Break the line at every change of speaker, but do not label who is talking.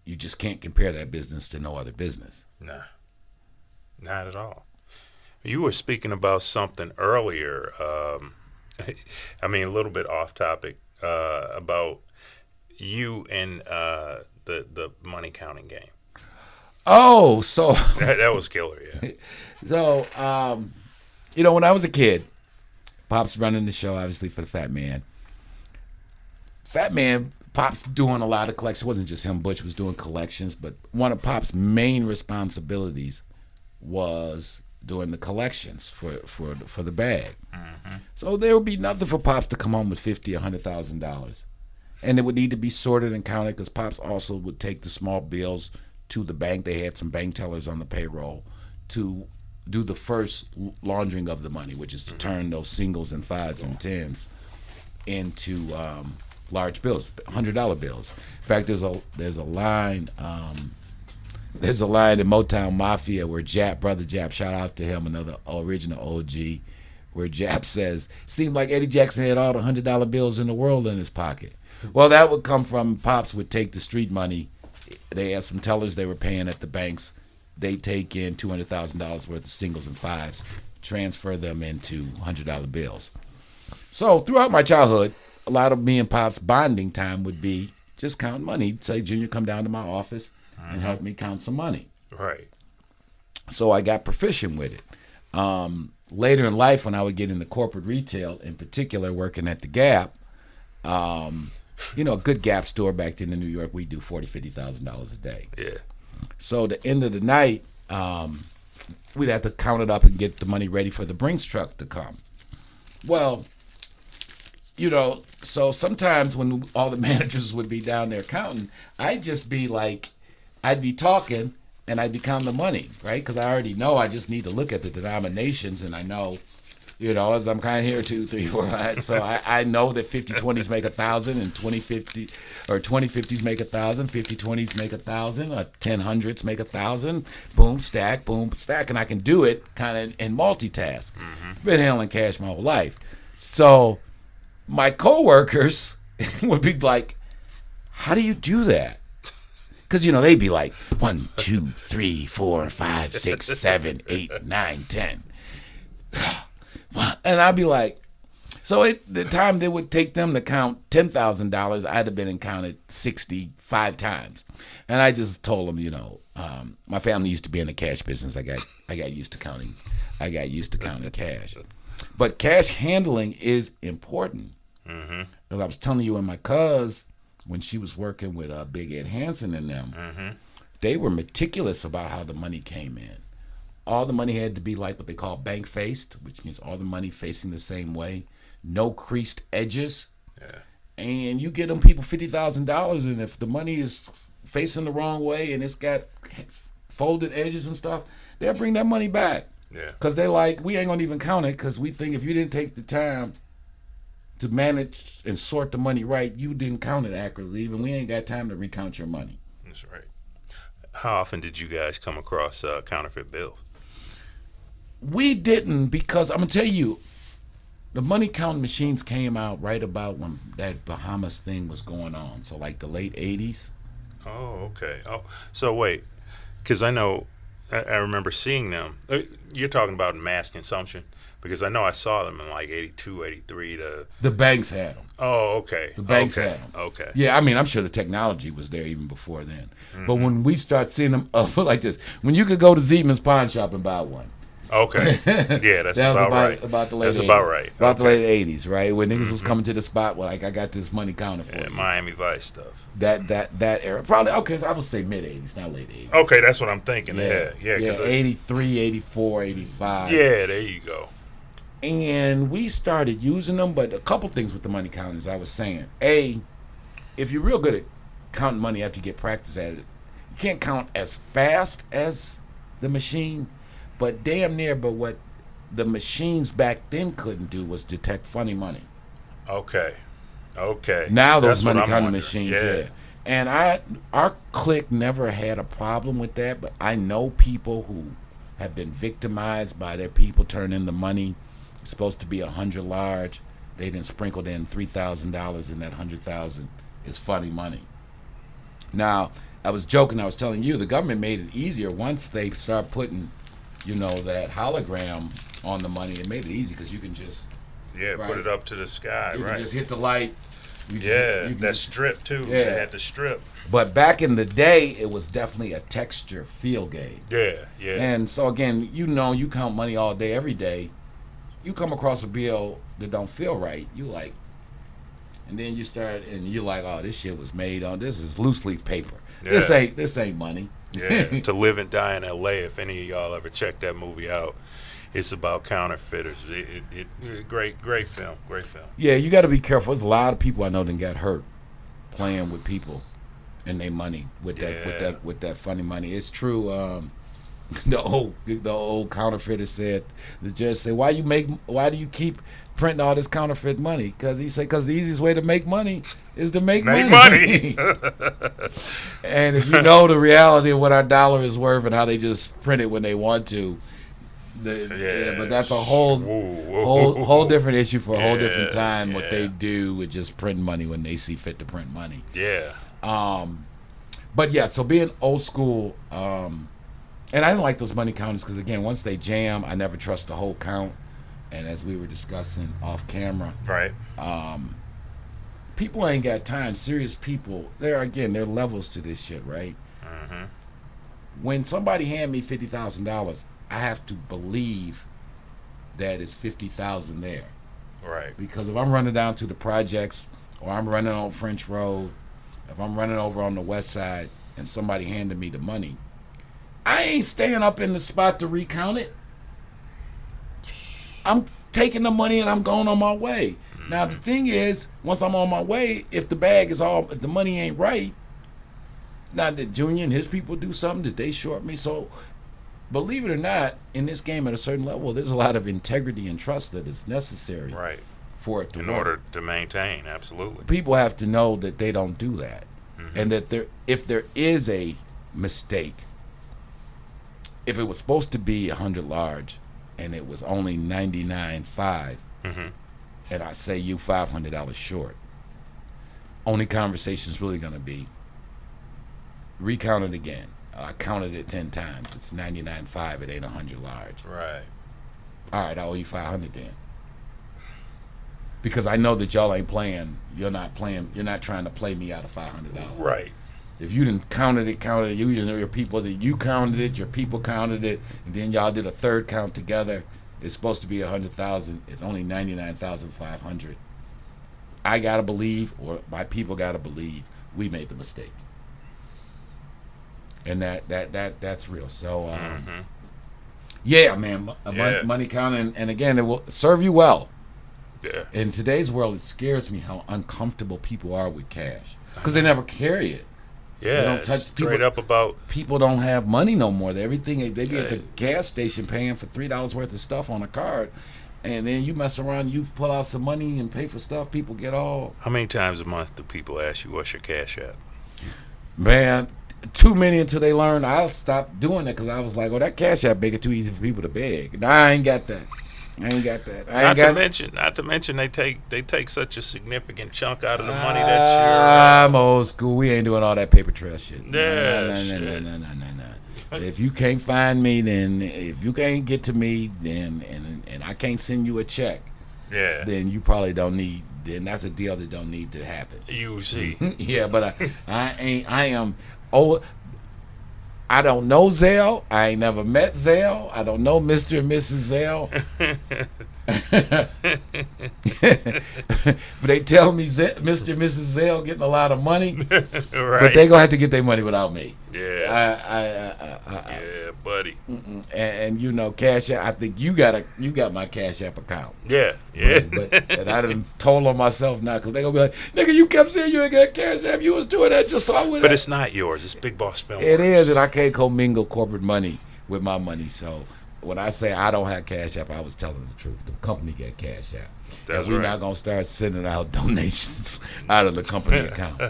you just can't compare that business to no other business.
Nah, not at all. You were speaking about something earlier. I mean, a little bit off topic about you and the money counting game.
Oh, so
That was killer. Yeah.
so when I was a kid, Pop's running the show, obviously, for the Fat Man. Fat Man, Pop's doing a lot of collections. It wasn't just him. Butch was doing collections, but one of Pop's main responsibilities was doing the collections for the bag. Mm-hmm. So there would be nothing for Pops to come home with $50,000, $100,000, and it would need to be sorted and counted because Pops also would take the small bills to the bank. They had some bank tellers on the payroll to do the first laundering of the money, which is to turn those singles and fives and tens into large bills, $100 bills. In fact, there's a line in Motown Mafia where Brother Jap, shout out to him, another original OG, where Jap says, seemed like Eddie Jackson had all the $100 bills in the world in his pocket. Well, that would come from Pops would take the street money. They had some tellers they were paying at the banks. They take in $200,000 worth of singles and fives, transfer them into $100 bills. So throughout my childhood, a lot of me and Pop's bonding time would be just counting money. He'd say, Junior, come down to my office and help me count some money.
Right.
So I got proficient with it. Later in life, when I would get into corporate retail, in particular working at the Gap, a good Gap store back then in New York, we do $40,000, $50,000 a day.
Yeah. So
at the end of the night, we'd have to count it up and get the money ready for the Brinks truck to come. Well, so sometimes when all the managers would be down there counting, I'd be talking and I'd be counting the money, right? Because I already know I just need to look at the denominations and I know, as I'm kind of here, 2, 3, 4, 5. So I know that 50/20s make 1,000 and 20/50s make 1,000, 50/20s make 1,000, 10/100s make 1,000. Boom, stack, and I can do it kind of in multitask. Mm-hmm. Been handling cash my whole life. So my coworkers would be like, how do you do that? Because, they'd be like, 1, 2, 3, 4, 5, 6, 7, 8, 9, 10. And I'd be like, so the time they would take them to count $10,000, I'd have been and counted 65 times. And I just told them, my family used to be in the cash business. I got used to counting. I got used to counting cash. But cash handling is important. Mm-hmm. As I was telling you, and my cuz, when she was working with Big Ed Hansen and them, mm-hmm. they were meticulous about how the money came in. All the money had to be like what they call bank faced, which means all the money facing the same way, no creased edges. Yeah. And you get them people $50,000, and if the money is facing the wrong way and it's got folded edges and stuff, they'll bring that money back. Yeah. Because they're like, we ain't gonna even count it because we think if you didn't take the time to manage and sort the money right, you didn't count it accurately, and we ain't got time to recount your money.
That's right. How often did you guys come across counterfeit bills?
We didn't, because I'm going to tell you, the money counting machines came out right about when that Bahamas thing was going on. So like the late 80s.
Oh, okay. Oh, so wait, because I know, I remember seeing them. You're talking about mass consumption, because I know I saw them in like 82, 83.
The banks had them.
Oh, okay.
The banks had them.
Okay.
Yeah, I mean, I'm sure the technology was there even before then. Mm-hmm. But when we start seeing them like this, when you could go to Zeidman's pawn shop and buy one.
Okay. Yeah, that's about right.
About the late
that's
80s.
About right.
About the late 80s, right? When niggas was coming to the spot, like, I got this money counted for you.
Miami Vice stuff.
That era. Probably, okay, so I would say mid 80s, not late 80s.
Okay, that's what I'm thinking. Yeah.
83, 84, 85.
Yeah, there you go.
And we started using them, but a couple things with the money counting, as I was saying. A, if you're real good at counting money after you get practice at it, you can't count as fast as the machine, but damn near. But what the machines back then couldn't do was detect funny money.
Okay.
Now those money counting machines, yeah. And our clique never had a problem with that, but I know people who have been victimized by their people turning the money. It's supposed to be 100 large. They done sprinkled in $3,000, and that 100,000 is funny money. Now, I was joking. I was telling you the government made it easier once they start putting, that hologram on the money. It made it easy because you can just
put it up to the sky,
you
right?
can just hit the light.
Strip too.
Yeah.
They had to strip.
But back in the day, it was definitely a texture feel game.
Yeah.
And so again, you count money all day, every day. You come across a bill that don't feel right, you like, and then you start and you're like, oh, this shit was made on. This is loose leaf paper.
Yeah.
This ain't money.
Yeah. To Live and Die in L.A. If any of y'all ever checked that movie out, it's about counterfeiters. Great film.
Yeah, you got to be careful. There's a lot of people I know that got hurt playing with people and their money with that funny money. It's true. The old counterfeiter said, the judge said, why do you keep printing all this counterfeit money? Because the easiest way to make money is to make money. And if you know the reality of what our dollar is worth and how they just print it when they want to, but that's a whole different issue for a whole different time. What they do with just printing money when they see fit to print money.
Yeah.
But yeah, so being old school, and I didn't like those money counters because again, once they jam, I never trust the whole count. And as we were discussing off camera,
right?
People ain't got time. Serious people. There are levels to this shit, right?
Mm-hmm.
When somebody hand me $50,000, I have to believe that it's $50,000 there.
Right.
Because if I'm running down to the projects or I'm running on French Road, if I'm running over on the west side and somebody handed me the money, I ain't staying up in the spot to recount it. I'm taking the money and I'm going on my way. Mm-hmm. Now the thing is, once I'm on my way, if the money ain't right, now did Junior and his people do something? Did they short me? So believe it or not, in this game at a certain level, there's a lot of integrity and trust that is necessary for it to work.
In order to maintain, absolutely.
People have to know that they don't do that.
Mm-hmm.
And that if there is a mistake, if it was supposed to be 100 large and it was only 99.5,
mm-hmm.
and I say you $500 short, only conversation is really going to be, recount it again. I counted it 10 times. It's 99.5. It ain't 100 large.
Right.
All right, I owe you 500 then. Because I know that y'all ain't playing. You're not playing. You're not trying to play me out of $500.
Right.
If you didn't counted it, your people that you counted it, your people counted it, and then y'all did a third count together. It's supposed to be 100,000. It's only 99,500. I gotta believe, or my people gotta believe, we made the mistake. And that's real. So,
mm-hmm.
yeah, man, money counting, and again, it will serve you well.
Yeah.
In today's world, it scares me how uncomfortable people are with cash because they never carry it.
Yeah,
they don't touch
straight
people,
up about
people don't have money no more. They be at the gas station paying for $3 worth of stuff on a card, and then you mess around, you pull out some money and pay for stuff. People get all.
How many times a month do people ask you what's your cash app?
Man, too many until they learn. I stopped doing it because I was like, "Oh, that cash app make it too easy for people to beg." Nah, I ain't got that.
Not to mention, they take such a significant chunk out of the money that
I'm old school. We ain't doing all that paper trail shit.
No.
If you can't find me, then if you can't get to me, then and I can't send you a check, then you probably don't need. Then that's a deal that don't need to happen.
You see.
Yeah, but I am old. I don't know Zelle. I ain't never met Zelle. I don't know Mr. and Mrs. Zelle. But they tell me Mr. and Mrs. Zelle getting a lot of money.
Right.
But they gonna have to get their money without me.
Yeah. Yeah, buddy.
And you know, Cash App. I think you got my Cash App account.
Yeah.
But I done told on myself now because they gonna be like, nigga, you kept saying you ain't got Cash App. You was doing that just so I would.
But it's not yours. It's Big Boss Filmworks.
It is, and I can't commingle corporate money with my money. So when I say I don't have Cash App, I was telling the truth. The company got Cash App.
That's
and we're
right.
not gonna start sending out donations out of the company account.